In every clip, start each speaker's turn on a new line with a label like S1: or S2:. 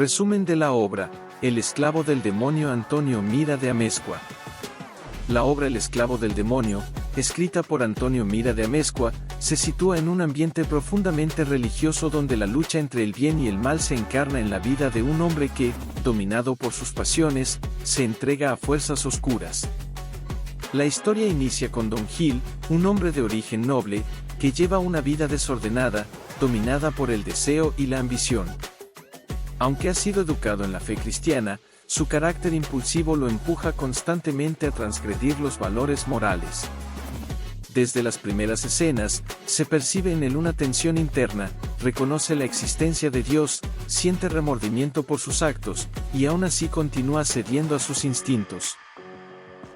S1: Resumen de la obra: El esclavo del demonio Antonio Mira de Amezcua. La obra El esclavo del demonio, escrita por Antonio Mira de Amezcua, se sitúa en un ambiente profundamente religioso donde la lucha entre el bien y el mal se encarna en la vida de un hombre que, dominado por sus pasiones, se entrega a fuerzas oscuras. La historia inicia con Don Gil, un hombre de origen noble, que lleva una vida desordenada, dominada por el deseo y la ambición. Aunque ha sido educado en la fe cristiana, su carácter impulsivo lo empuja constantemente a transgredir los valores morales. Desde las primeras escenas, se percibe en él una tensión interna, reconoce la existencia de Dios, siente remordimiento por sus actos, y aún así continúa cediendo a sus instintos.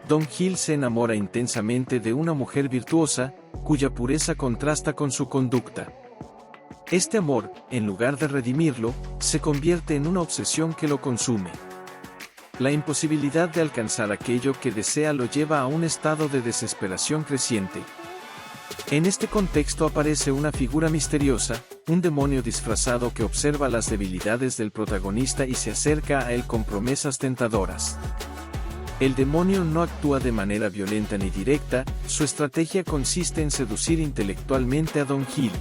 S1: Don Gil se enamora intensamente de una mujer virtuosa, cuya pureza contrasta con su conducta. Este amor, en lugar de redimirlo, se convierte en una obsesión que lo consume. La imposibilidad de alcanzar aquello que desea lo lleva a un estado de desesperación creciente. En este contexto aparece una figura misteriosa, un demonio disfrazado que observa las debilidades del protagonista y se acerca a él con promesas tentadoras. El demonio no actúa de manera violenta ni directa, su estrategia consiste en seducir intelectualmente a Don Gil.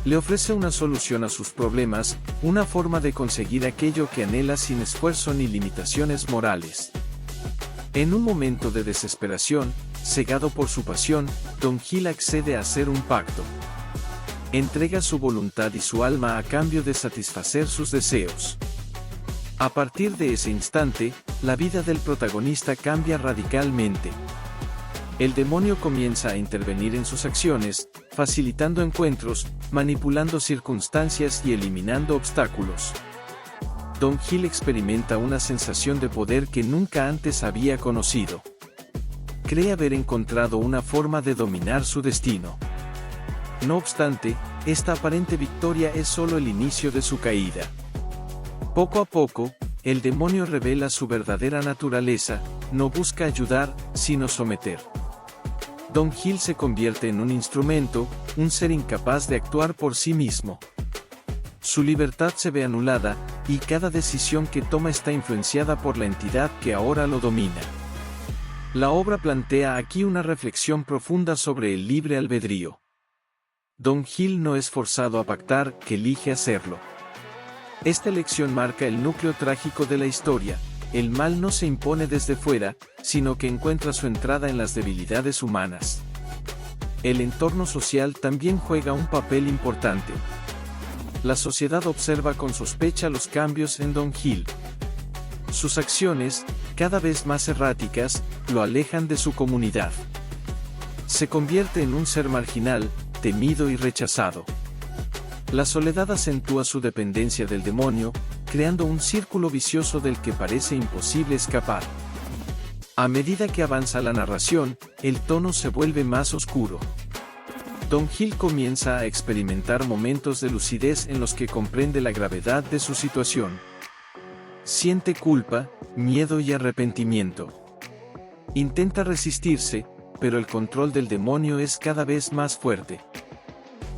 S1: Le ofrece una solución a sus problemas, una forma de conseguir aquello que anhela sin esfuerzo ni limitaciones morales. En un momento de desesperación, cegado por su pasión, Don Gil accede a hacer un pacto. Entrega su voluntad y su alma a cambio de satisfacer sus deseos. A partir de ese instante, la vida del protagonista cambia radicalmente. El demonio comienza a intervenir en sus acciones, facilitando encuentros, manipulando circunstancias y eliminando obstáculos. Don Gil experimenta una sensación de poder que nunca antes había conocido. Cree haber encontrado una forma de dominar su destino. No obstante, esta aparente victoria es solo el inicio de su caída. Poco a poco, el demonio revela su verdadera naturaleza, no busca ayudar, sino someter. Don Gil se convierte en un instrumento, un ser incapaz de actuar por sí mismo. Su libertad se ve anulada, y cada decisión que toma está influenciada por la entidad que ahora lo domina. La obra plantea aquí una reflexión profunda sobre el libre albedrío. Don Gil no es forzado a pactar, que elige hacerlo. Esta elección marca el núcleo trágico de la historia. El mal no se impone desde fuera, sino que encuentra su entrada en las debilidades humanas. El entorno social también juega un papel importante. La sociedad observa con sospecha los cambios en Don Gil. Sus acciones, cada vez más erráticas, lo alejan de su comunidad. Se convierte en un ser marginal, temido y rechazado. La soledad acentúa su dependencia del demonio, creando un círculo vicioso del que parece imposible escapar. A medida que avanza la narración, el tono se vuelve más oscuro. Don Gil comienza a experimentar momentos de lucidez en los que comprende la gravedad de su situación. Siente culpa, miedo y arrepentimiento. Intenta resistirse, pero el control del demonio es cada vez más fuerte.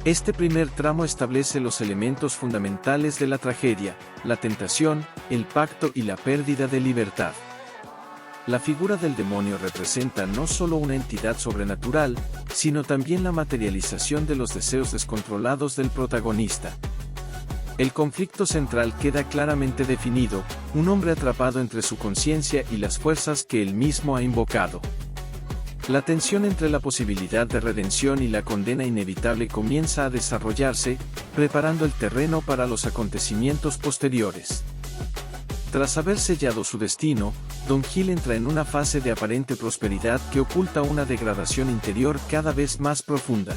S1: Este primer tramo establece los elementos fundamentales de la tragedia: la tentación, el pacto y la pérdida de libertad. La figura del demonio representa no solo una entidad sobrenatural, sino también la materialización de los deseos descontrolados del protagonista. El conflicto central queda claramente definido: un hombre atrapado entre su conciencia y las fuerzas que él mismo ha invocado. La tensión entre la posibilidad de redención y la condena inevitable comienza a desarrollarse, preparando el terreno para los acontecimientos posteriores. Tras haber sellado su destino, Don Gil entra en una fase de aparente prosperidad que oculta una degradación interior cada vez más profunda.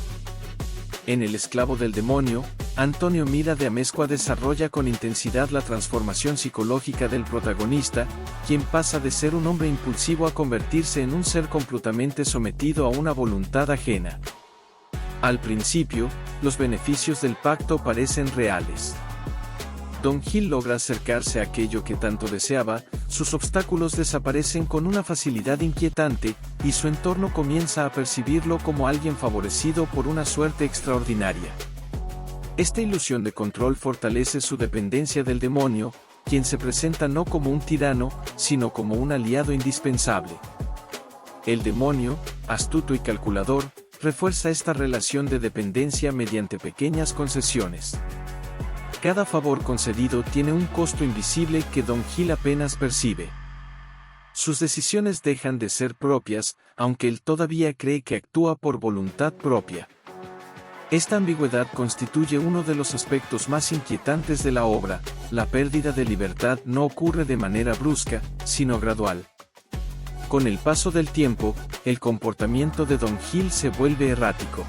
S1: En El esclavo del demonio, Antonio Mira de Amezcua desarrolla con intensidad la transformación psicológica del protagonista, quien pasa de ser un hombre impulsivo a convertirse en un ser completamente sometido a una voluntad ajena. Al principio, los beneficios del pacto parecen reales. Don Gil logra acercarse a aquello que tanto deseaba, sus obstáculos desaparecen con una facilidad inquietante, y su entorno comienza a percibirlo como alguien favorecido por una suerte extraordinaria. Esta ilusión de control fortalece su dependencia del demonio, quien se presenta no como un tirano, sino como un aliado indispensable. El demonio, astuto y calculador, refuerza esta relación de dependencia mediante pequeñas concesiones. Cada favor concedido tiene un costo invisible que Don Gil apenas percibe. Sus decisiones dejan de ser propias, aunque él todavía cree que actúa por voluntad propia. Esta ambigüedad constituye uno de los aspectos más inquietantes de la obra. La pérdida de libertad no ocurre de manera brusca, sino gradual. Con el paso del tiempo, el comportamiento de Don Gil se vuelve errático.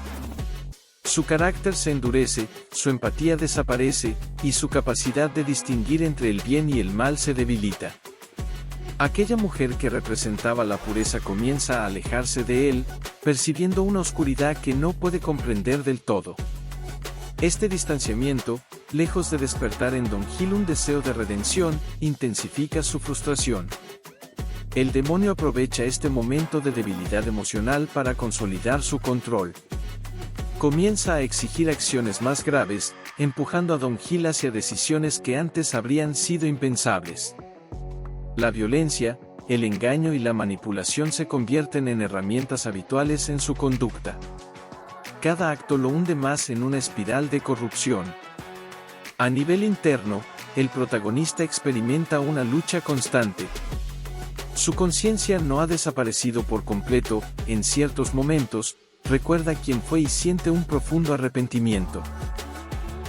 S1: Su carácter se endurece, su empatía desaparece, y su capacidad de distinguir entre el bien y el mal se debilita. Aquella mujer que representaba la pureza comienza a alejarse de él, percibiendo una oscuridad que no puede comprender del todo. Este distanciamiento, lejos de despertar en Don Gil un deseo de redención, intensifica su frustración. El demonio aprovecha este momento de debilidad emocional para consolidar su control. Comienza a exigir acciones más graves, empujando a Don Gil hacia decisiones que antes habrían sido impensables. La violencia, el engaño y la manipulación se convierten en herramientas habituales en su conducta. Cada acto lo hunde más en una espiral de corrupción. A nivel interno, el protagonista experimenta una lucha constante. Su conciencia no ha desaparecido por completo. En ciertos momentos, recuerda quién fue y siente un profundo arrepentimiento.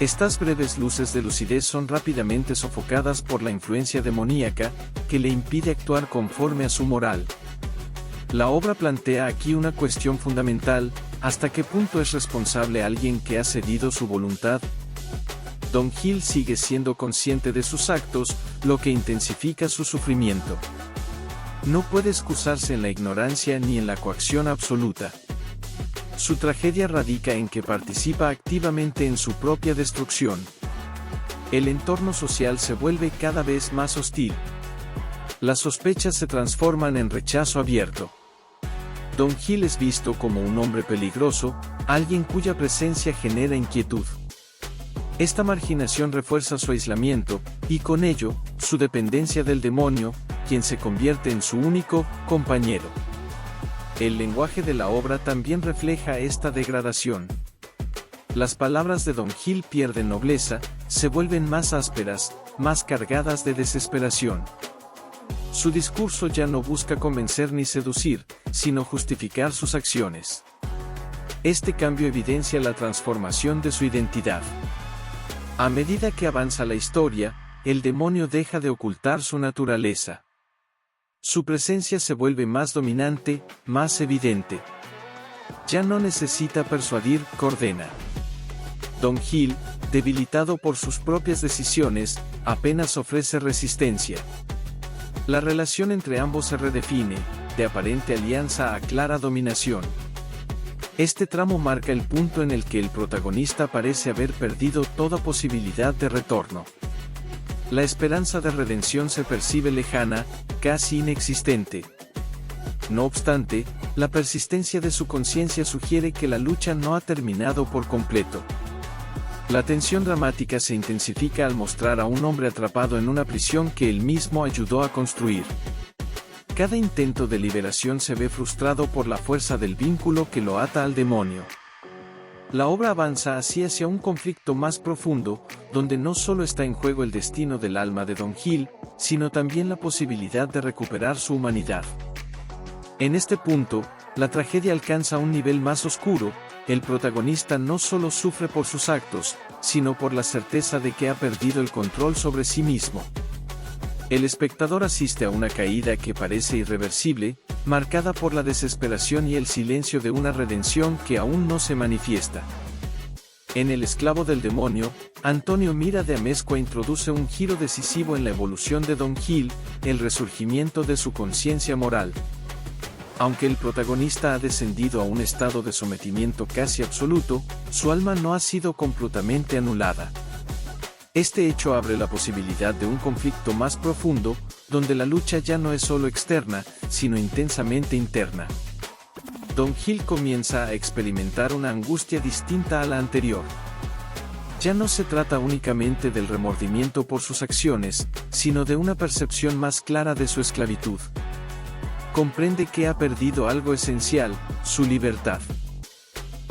S1: Estas breves luces de lucidez son rápidamente sofocadas por la influencia demoníaca, que le impide actuar conforme a su moral. La obra plantea aquí una cuestión fundamental: ¿hasta qué punto es responsable alguien que ha cedido su voluntad? Don Gil sigue siendo consciente de sus actos, lo que intensifica su sufrimiento. No puede excusarse en la ignorancia ni en la coacción absoluta. Su tragedia radica en que participa activamente en su propia destrucción. El entorno social se vuelve cada vez más hostil. Las sospechas se transforman en rechazo abierto. Don Gil es visto como un hombre peligroso, alguien cuya presencia genera inquietud. Esta marginación refuerza su aislamiento, y con ello, su dependencia del demonio, quien se convierte en su único compañero. El lenguaje de la obra también refleja esta degradación. Las palabras de Don Gil pierden nobleza, se vuelven más ásperas, más cargadas de desesperación. Su discurso ya no busca convencer ni seducir, sino justificar sus acciones. Este cambio evidencia la transformación de su identidad. A medida que avanza la historia, el demonio deja de ocultar su naturaleza. Su presencia se vuelve más dominante, más evidente. Ya no necesita persuadir, ordena. Don Gil, debilitado por sus propias decisiones, apenas ofrece resistencia. La relación entre ambos se redefine, de aparente alianza a clara dominación. Este tramo marca el punto en el que el protagonista parece haber perdido toda posibilidad de retorno. La esperanza de redención se percibe lejana, casi inexistente. No obstante, la persistencia de su conciencia sugiere que la lucha no ha terminado por completo. La tensión dramática se intensifica al mostrar a un hombre atrapado en una prisión que él mismo ayudó a construir. Cada intento de liberación se ve frustrado por la fuerza del vínculo que lo ata al demonio. La obra avanza así hacia un conflicto más profundo, donde no solo está en juego el destino del alma de Don Gil, sino también la posibilidad de recuperar su humanidad. En este punto, la tragedia alcanza un nivel más oscuro. El protagonista no solo sufre por sus actos, sino por la certeza de que ha perdido el control sobre sí mismo. El espectador asiste a una caída que parece irreversible, marcada por la desesperación y el silencio de una redención que aún no se manifiesta. En El esclavo del demonio, Antonio Mira de Amezcua introduce un giro decisivo en la evolución de Don Gil, el resurgimiento de su conciencia moral. Aunque el protagonista ha descendido a un estado de sometimiento casi absoluto, su alma no ha sido completamente anulada. Este hecho abre la posibilidad de un conflicto más profundo, donde la lucha ya no es solo externa, sino intensamente interna. Don Gil comienza a experimentar una angustia distinta a la anterior. Ya no se trata únicamente del remordimiento por sus acciones, sino de una percepción más clara de su esclavitud. Comprende que ha perdido algo esencial, su libertad.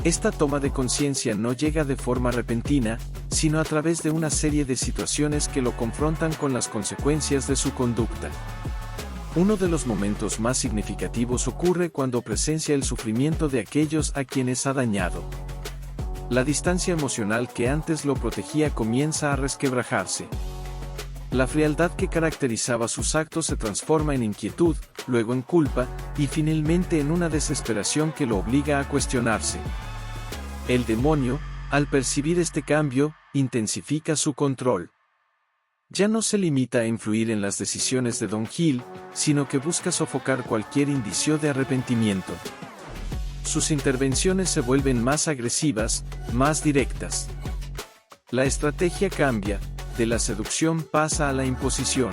S1: Esta toma de conciencia no llega de forma repentina, sino a través de una serie de situaciones que lo confrontan con las consecuencias de su conducta. Uno de los momentos más significativos ocurre cuando presencia el sufrimiento de aquellos a quienes ha dañado. La distancia emocional que antes lo protegía comienza a resquebrajarse. La frialdad que caracterizaba sus actos se transforma en inquietud, luego en culpa, y finalmente en una desesperación que lo obliga a cuestionarse. El demonio, al percibir este cambio, intensifica su control. Ya no se limita a influir en las decisiones de Don Gil, sino que busca sofocar cualquier indicio de arrepentimiento. Sus intervenciones se vuelven más agresivas, más directas. La estrategia cambia, de la seducción pasa a la imposición.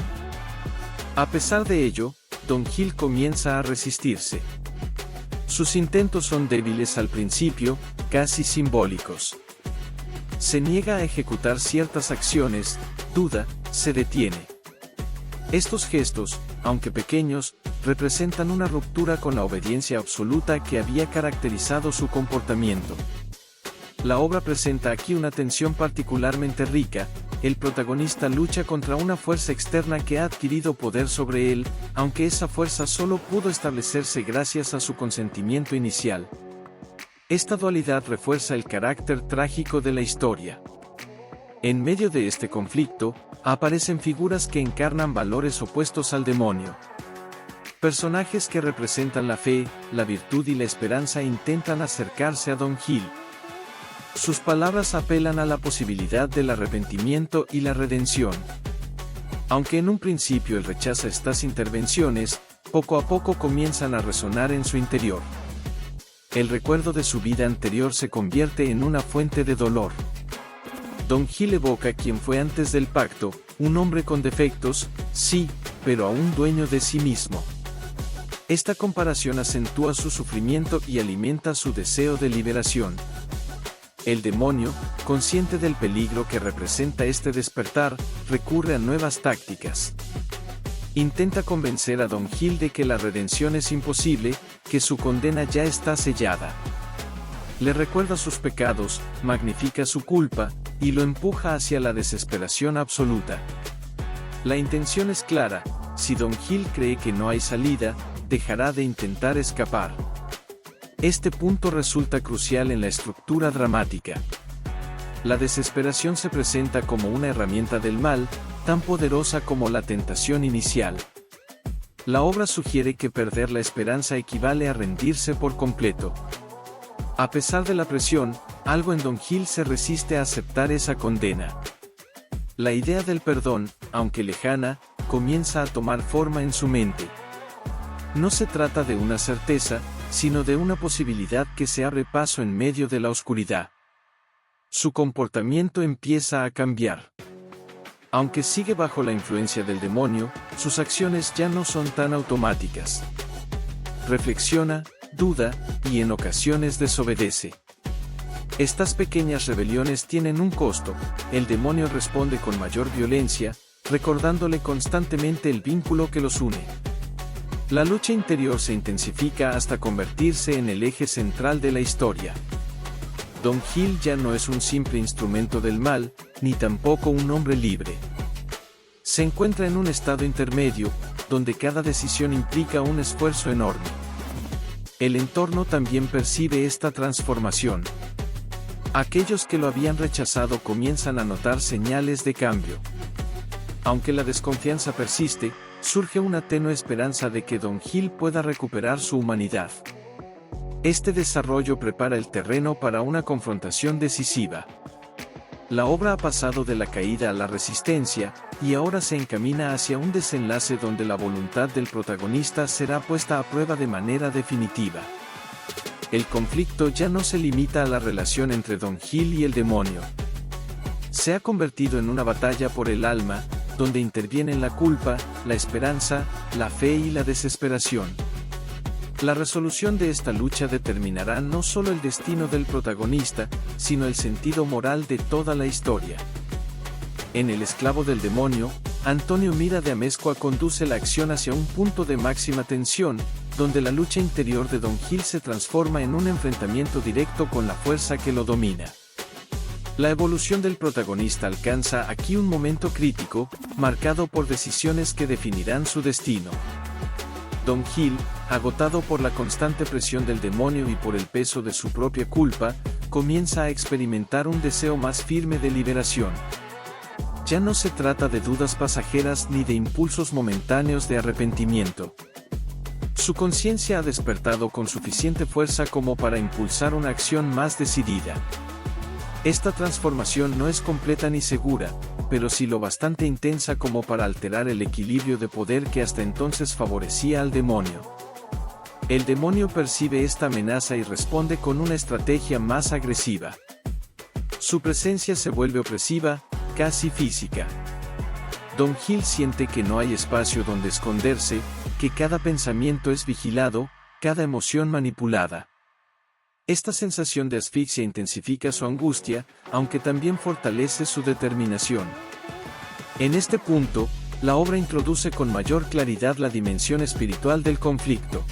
S1: A pesar de ello, Don Gil comienza a resistirse. Sus intentos son débiles al principio, casi simbólicos. Se niega a ejecutar ciertas acciones, duda, se detiene. Estos gestos, aunque pequeños, representan una ruptura con la obediencia absoluta que había caracterizado su comportamiento. La obra presenta aquí una tensión particularmente rica. El protagonista lucha contra una fuerza externa que ha adquirido poder sobre él, aunque esa fuerza solo pudo establecerse gracias a su consentimiento inicial. Esta dualidad refuerza el carácter trágico de la historia. En medio de este conflicto, aparecen figuras que encarnan valores opuestos al demonio. Personajes que representan la fe, la virtud y la esperanza intentan acercarse a Don Gil. Sus palabras apelan a la posibilidad del arrepentimiento y la redención. Aunque en un principio él rechaza estas intervenciones, poco a poco comienzan a resonar en su interior. El recuerdo de su vida anterior se convierte en una fuente de dolor. Don Gil evoca quien fue antes del pacto, un hombre con defectos, sí, pero aún dueño de sí mismo. Esta comparación acentúa su sufrimiento y alimenta su deseo de liberación. El demonio, consciente del peligro que representa este despertar, recurre a nuevas tácticas. Intenta convencer a Don Gil de que la redención es imposible, que su condena ya está sellada. Le recuerda sus pecados, magnifica su culpa, y lo empuja hacia la desesperación absoluta. La intención es clara: si Don Gil cree que no hay salida, dejará de intentar escapar. Este punto resulta crucial en la estructura dramática. La desesperación se presenta como una herramienta del mal, tan poderosa como la tentación inicial. La obra sugiere que perder la esperanza equivale a rendirse por completo. A pesar de la presión, algo en Don Gil se resiste a aceptar esa condena. La idea del perdón, aunque lejana, comienza a tomar forma en su mente. No se trata de una certeza, sino de una posibilidad que se abre paso en medio de la oscuridad. Su comportamiento empieza a cambiar. Aunque sigue bajo la influencia del demonio, sus acciones ya no son tan automáticas. Reflexiona, duda, y en ocasiones desobedece. Estas pequeñas rebeliones tienen un costo. El demonio responde con mayor violencia, recordándole constantemente el vínculo que los une. La lucha interior se intensifica hasta convertirse en el eje central de la historia. Don Gil ya no es un simple instrumento del mal, ni tampoco un hombre libre. Se encuentra en un estado intermedio, donde cada decisión implica un esfuerzo enorme. El entorno también percibe esta transformación. Aquellos que lo habían rechazado comienzan a notar señales de cambio. Aunque la desconfianza persiste, surge una tenue esperanza de que Don Gil pueda recuperar su humanidad. Este desarrollo prepara el terreno para una confrontación decisiva. La obra ha pasado de la caída a la resistencia, y ahora se encamina hacia un desenlace donde la voluntad del protagonista será puesta a prueba de manera definitiva. El conflicto ya no se limita a la relación entre Don Gil y el demonio. Se ha convertido en una batalla por el alma, donde intervienen la culpa, la esperanza, la fe y la desesperación. La resolución de esta lucha determinará no solo el destino del protagonista, sino el sentido moral de toda la historia. En El esclavo del demonio, Antonio Mira de Amezcua conduce la acción hacia un punto de máxima tensión, donde la lucha interior de Don Gil se transforma en un enfrentamiento directo con la fuerza que lo domina. La evolución del protagonista alcanza aquí un momento crítico, marcado por decisiones que definirán su destino. Don Gil, agotado por la constante presión del demonio y por el peso de su propia culpa, comienza a experimentar un deseo más firme de liberación. Ya no se trata de dudas pasajeras ni de impulsos momentáneos de arrepentimiento. Su conciencia ha despertado con suficiente fuerza como para impulsar una acción más decidida. Esta transformación no es completa ni segura, pero sí lo bastante intensa como para alterar el equilibrio de poder que hasta entonces favorecía al demonio. El demonio percibe esta amenaza y responde con una estrategia más agresiva. Su presencia se vuelve opresiva, casi física. Don Gil siente que no hay espacio donde esconderse, que cada pensamiento es vigilado, cada emoción manipulada. Esta sensación de asfixia intensifica su angustia, aunque también fortalece su determinación. En este punto, la obra introduce con mayor claridad la dimensión espiritual del conflicto.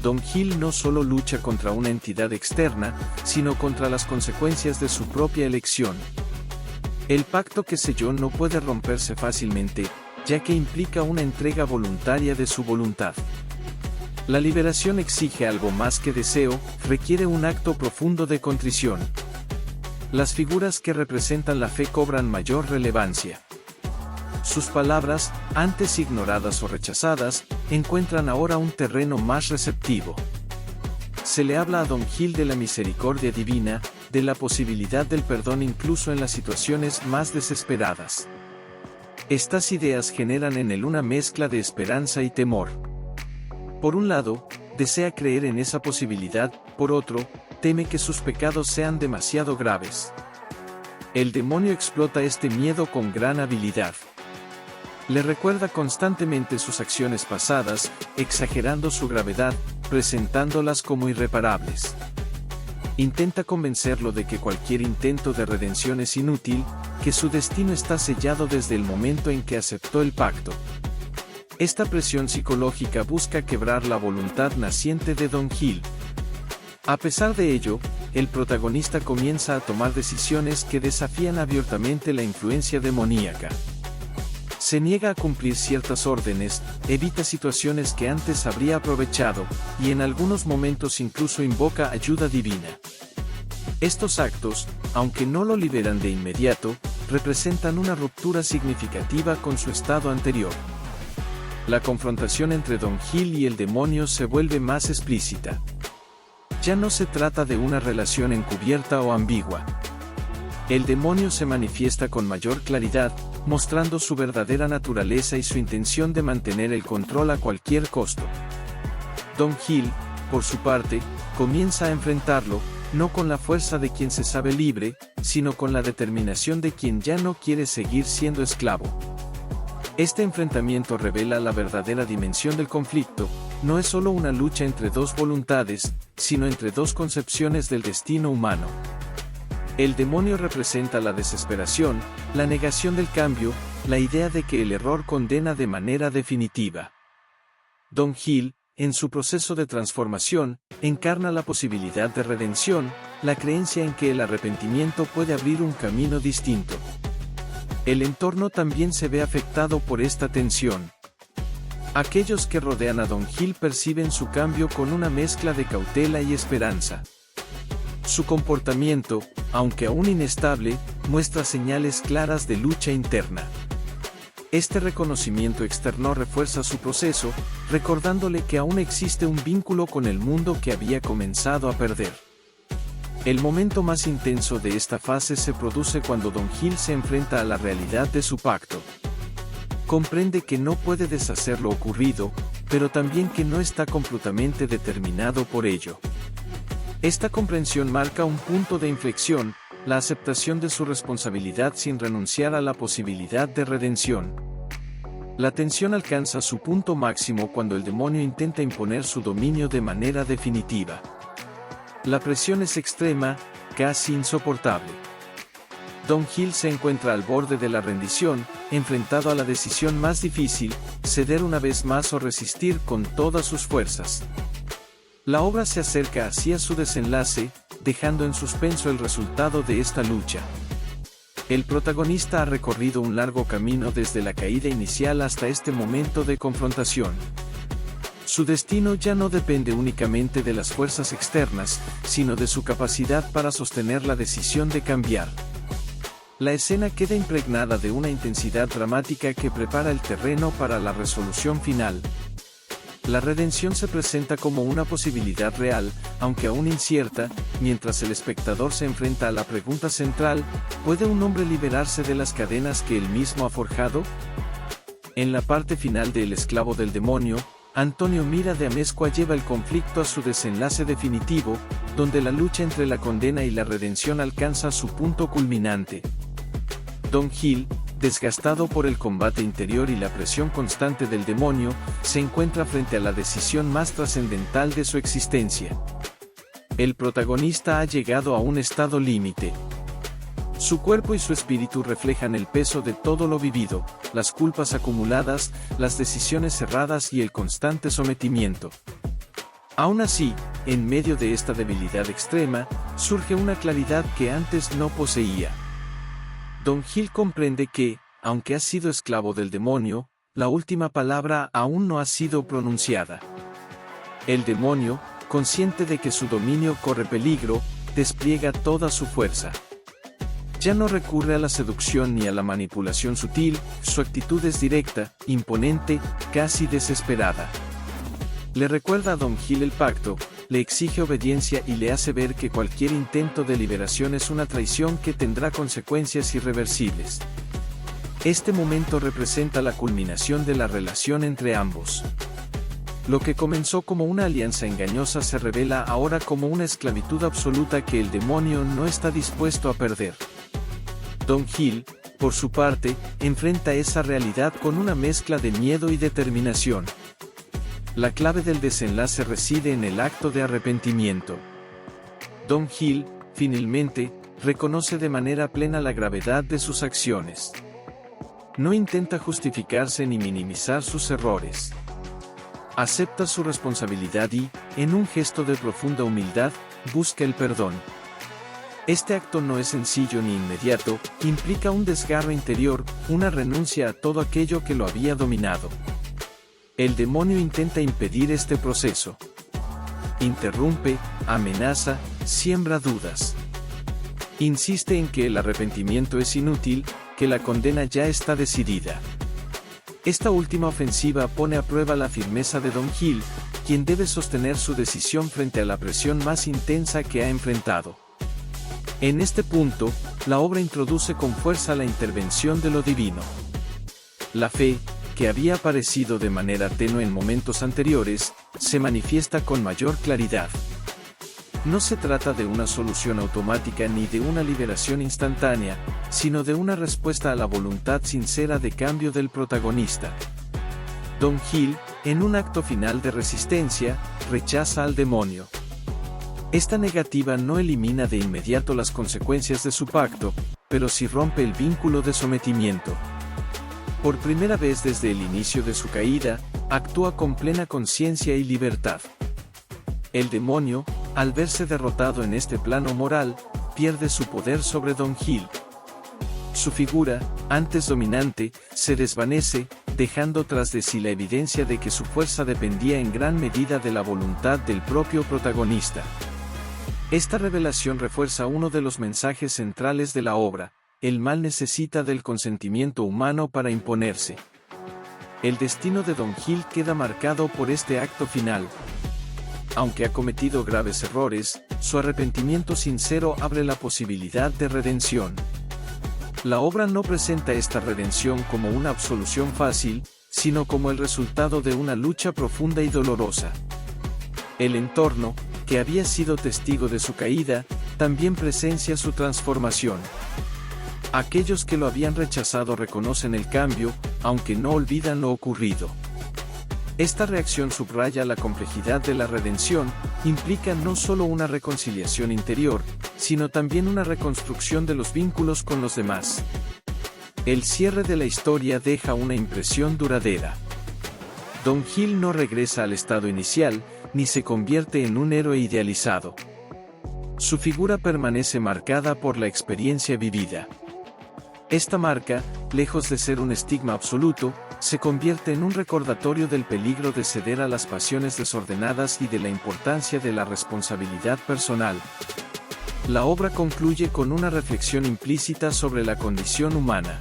S1: Don Gil no solo lucha contra una entidad externa, sino contra las consecuencias de su propia elección. El pacto que selló no puede romperse fácilmente, ya que implica una entrega voluntaria de su voluntad. La liberación exige algo más que deseo, requiere un acto profundo de contrición. Las figuras que representan la fe cobran mayor relevancia. Sus palabras, antes ignoradas o rechazadas, encuentran ahora un terreno más receptivo. Se le habla a Don Gil de la misericordia divina, de la posibilidad del perdón incluso en las situaciones más desesperadas. Estas ideas generan en él una mezcla de esperanza y temor. Por un lado, desea creer en esa posibilidad, por otro, teme que sus pecados sean demasiado graves. El demonio explota este miedo con gran habilidad. Le recuerda constantemente sus acciones pasadas, exagerando su gravedad, presentándolas como irreparables. Intenta convencerlo de que cualquier intento de redención es inútil, que su destino está sellado desde el momento en que aceptó el pacto. Esta presión psicológica busca quebrar la voluntad naciente de Don Gil. A pesar de ello, el protagonista comienza a tomar decisiones que desafían abiertamente la influencia demoníaca. Se niega a cumplir ciertas órdenes, evita situaciones que antes habría aprovechado, y en algunos momentos incluso invoca ayuda divina. Estos actos, aunque no lo liberan de inmediato, representan una ruptura significativa con su estado anterior. La confrontación entre Don Gil y el demonio se vuelve más explícita. Ya no se trata de una relación encubierta o ambigua. El demonio se manifiesta con mayor claridad, mostrando su verdadera naturaleza y su intención de mantener el control a cualquier costo. Don Gil, por su parte, comienza a enfrentarlo, no con la fuerza de quien se sabe libre, sino con la determinación de quien ya no quiere seguir siendo esclavo. Este enfrentamiento revela la verdadera dimensión del conflicto, no es solo una lucha entre dos voluntades, sino entre dos concepciones del destino humano. El demonio representa la desesperación, la negación del cambio, la idea de que el error condena de manera definitiva. Don Gil, en su proceso de transformación, encarna la posibilidad de redención, la creencia en que el arrepentimiento puede abrir un camino distinto. El entorno también se ve afectado por esta tensión. Aquellos que rodean a Don Gil perciben su cambio con una mezcla de cautela y esperanza. Su comportamiento, aunque aún inestable, muestra señales claras de lucha interna. Este reconocimiento externo refuerza su proceso, recordándole que aún existe un vínculo con el mundo que había comenzado a perder. El momento más intenso de esta fase se produce cuando Don Gil se enfrenta a la realidad de su pacto. Comprende que no puede deshacer lo ocurrido, pero también que no está completamente determinado por ello. Esta comprensión marca un punto de inflexión, la aceptación de su responsabilidad sin renunciar a la posibilidad de redención. La tensión alcanza su punto máximo cuando el demonio intenta imponer su dominio de manera definitiva. La presión es extrema, casi insoportable. Don Gil se encuentra al borde de la rendición, enfrentado a la decisión más difícil, ceder una vez más o resistir con todas sus fuerzas. La obra se acerca hacia su desenlace, dejando en suspenso el resultado de esta lucha. El protagonista ha recorrido un largo camino desde la caída inicial hasta este momento de confrontación. Su destino ya no depende únicamente de las fuerzas externas, sino de su capacidad para sostener la decisión de cambiar. La escena queda impregnada de una intensidad dramática que prepara el terreno para la resolución final. La redención se presenta como una posibilidad real, aunque aún incierta, mientras el espectador se enfrenta a la pregunta central: ¿puede un hombre liberarse de las cadenas que él mismo ha forjado? En la parte final de El esclavo del demonio, Antonio Mira de Amezcua lleva el conflicto a su desenlace definitivo, donde la lucha entre la condena y la redención alcanza su punto culminante. Don Gil, desgastado por el combate interior y la presión constante del demonio, se encuentra frente a la decisión más trascendental de su existencia. El protagonista ha llegado a un estado límite. Su cuerpo y su espíritu reflejan el peso de todo lo vivido, las culpas acumuladas, las decisiones erradas y el constante sometimiento. Aún así, en medio de esta debilidad extrema, surge una claridad que antes no poseía. Don Gil comprende que, aunque ha sido esclavo del demonio, la última palabra aún no ha sido pronunciada. El demonio, consciente de que su dominio corre peligro, despliega toda su fuerza. Ya no recurre a la seducción ni a la manipulación sutil, su actitud es directa, imponente, casi desesperada. Le recuerda a Don Gil el pacto, le exige obediencia y le hace ver que cualquier intento de liberación es una traición que tendrá consecuencias irreversibles. Este momento representa la culminación de la relación entre ambos. Lo que comenzó como una alianza engañosa se revela ahora como una esclavitud absoluta que el demonio no está dispuesto a perder. Don Gil, por su parte, enfrenta esa realidad con una mezcla de miedo y determinación. La clave del desenlace reside en el acto de arrepentimiento. Don Gil, finalmente, reconoce de manera plena la gravedad de sus acciones. No intenta justificarse ni minimizar sus errores. Acepta su responsabilidad y, en un gesto de profunda humildad, busca el perdón. Este acto no es sencillo ni inmediato, implica un desgarro interior, una renuncia a todo aquello que lo había dominado. El demonio intenta impedir este proceso. Interrumpe, amenaza, siembra dudas. Insiste en que el arrepentimiento es inútil, que la condena ya está decidida. Esta última ofensiva pone a prueba la firmeza de Don Gil, quien debe sostener su decisión frente a la presión más intensa que ha enfrentado. En este punto, la obra introduce con fuerza la intervención de lo divino. La fe, que había aparecido de manera tenue en momentos anteriores, se manifiesta con mayor claridad. No se trata de una solución automática ni de una liberación instantánea, sino de una respuesta a la voluntad sincera de cambio del protagonista. Don Gil, en un acto final de resistencia, rechaza al demonio. Esta negativa no elimina de inmediato las consecuencias de su pacto, pero sí rompe el vínculo de sometimiento. Por primera vez desde el inicio de su caída, actúa con plena conciencia y libertad. El demonio, al verse derrotado en este plano moral, pierde su poder sobre Don Gil. Su figura, antes dominante, se desvanece, dejando tras de sí la evidencia de que su fuerza dependía en gran medida de la voluntad del propio protagonista. Esta revelación refuerza uno de los mensajes centrales de la obra: el mal necesita del consentimiento humano para imponerse. El destino de Don Gil queda marcado por este acto final. Aunque ha cometido graves errores, su arrepentimiento sincero abre la posibilidad de redención. La obra no presenta esta redención como una absolución fácil, sino como el resultado de una lucha profunda y dolorosa. El entorno, que había sido testigo de su caída, también presencia su transformación. Aquellos que lo habían rechazado reconocen el cambio, aunque no olvidan lo ocurrido. Esta reacción subraya la complejidad de la redención, implica no solo una reconciliación interior, sino también una reconstrucción de los vínculos con los demás. El cierre de la historia deja una impresión duradera. Don Gil no regresa al estado inicial, ni se convierte en un héroe idealizado. Su figura permanece marcada por la experiencia vivida. Esta marca, lejos de ser un estigma absoluto, se convierte en un recordatorio del peligro de ceder a las pasiones desordenadas y de la importancia de la responsabilidad personal. La obra concluye con una reflexión implícita sobre la condición humana.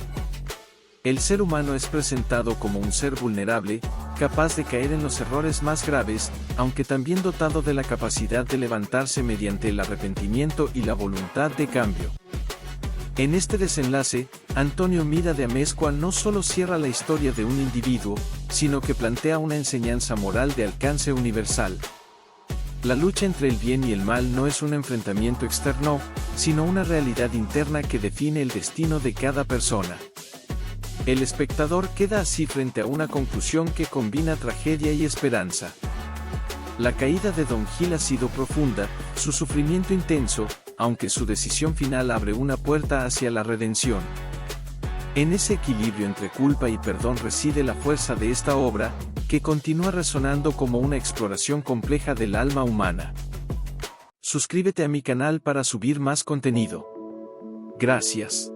S1: El ser humano es presentado como un ser vulnerable, capaz de caer en los errores más graves, aunque también dotado de la capacidad de levantarse mediante el arrepentimiento y la voluntad de cambio. En este desenlace, Antonio Mira de Amezcua no solo cierra la historia de un individuo, sino que plantea una enseñanza moral de alcance universal. La lucha entre el bien y el mal no es un enfrentamiento externo, sino una realidad interna que define el destino de cada persona. El espectador queda así frente a una conclusión que combina tragedia y esperanza. La caída de Don Gil ha sido profunda, su sufrimiento intenso, aunque su decisión final abre una puerta hacia la redención. En ese equilibrio entre culpa y perdón reside la fuerza de esta obra, que continúa resonando como una exploración compleja del alma humana. Suscríbete a mi canal para subir más contenido. Gracias.